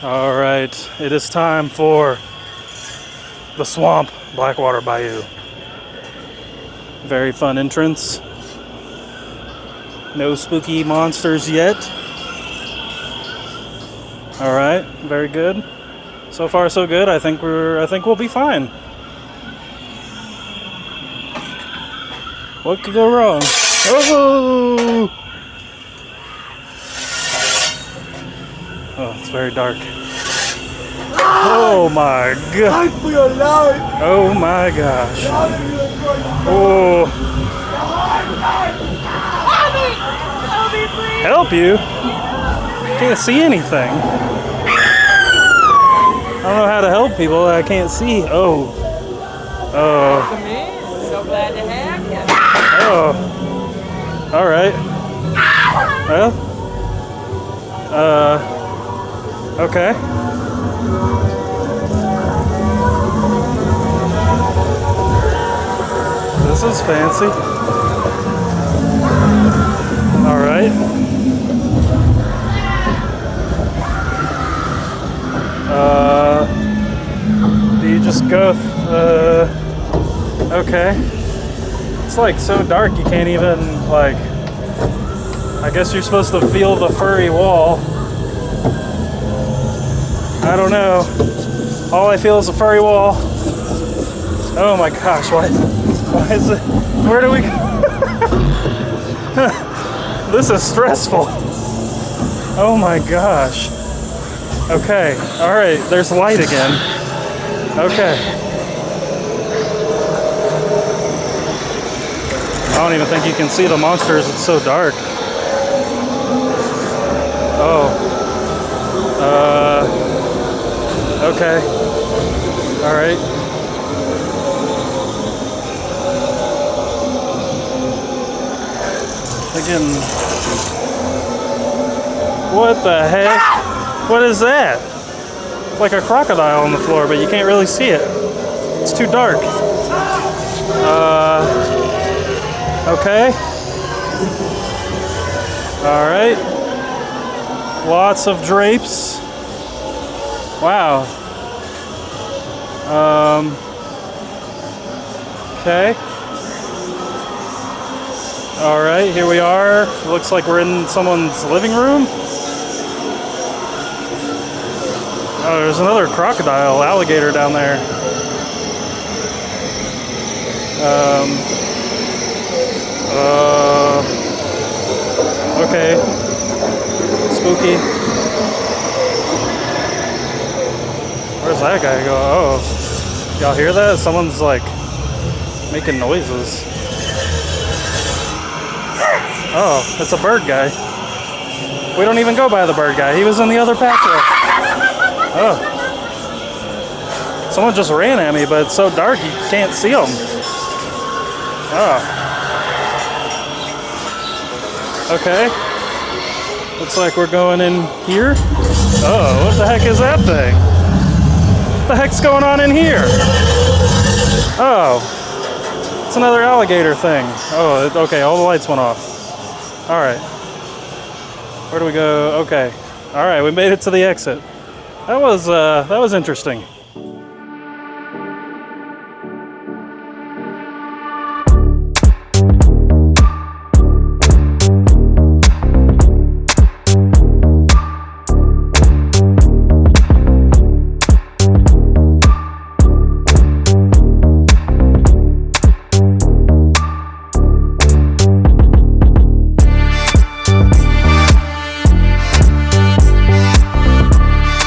All right, it is time for the swamp, Blackwater Bayou. Very fun entrance. No spooky monsters yet. All right, very good. So far, so good. I think we'll be fine. What could go wrong? Oh! Oh, it's very dark. Oh my god! Oh my gosh! Oh! Help you? Can't see anything. I don't know how to help people that I can't see. Oh. Oh. Welcome in. So glad to have you. Oh. All right. Well. Okay. This is fancy. All right. Do you just go? Okay. It's like so dark you can't even like. I guess you're supposed to feel the furry wall. I don't know. All I feel is a furry wall. Oh my gosh, why is it? Where do we go? This is stressful. Oh my gosh. Okay, alright, there's light again. Okay. I don't even think you can see the monsters, it's so dark. Oh. Okay. Alright. Again. What the heck? What is that? It's like a crocodile on the floor, but you can't really see it. It's too dark. Okay. Alright. Lots of drapes. Wow. Okay. Alright, here we are. Looks like we're in someone's living room. Oh, there's another crocodile, alligator down there. Okay. Spooky. Where's that guy go? Oh. Y'all hear that? Someone's like making noises. Oh, it's a bird guy. We don't even go by the bird guy. He was in the other pathway. Oh. Someone just ran at me, but it's so dark you can't see them. Oh. Okay. Looks like we're going in here. Oh, what the heck is that thing? What the heck's going on in here? Oh. It's another alligator thing. Oh, okay, all the lights went off. Alright. Where do we go? Okay. Alright, we made it to the exit. That was interesting.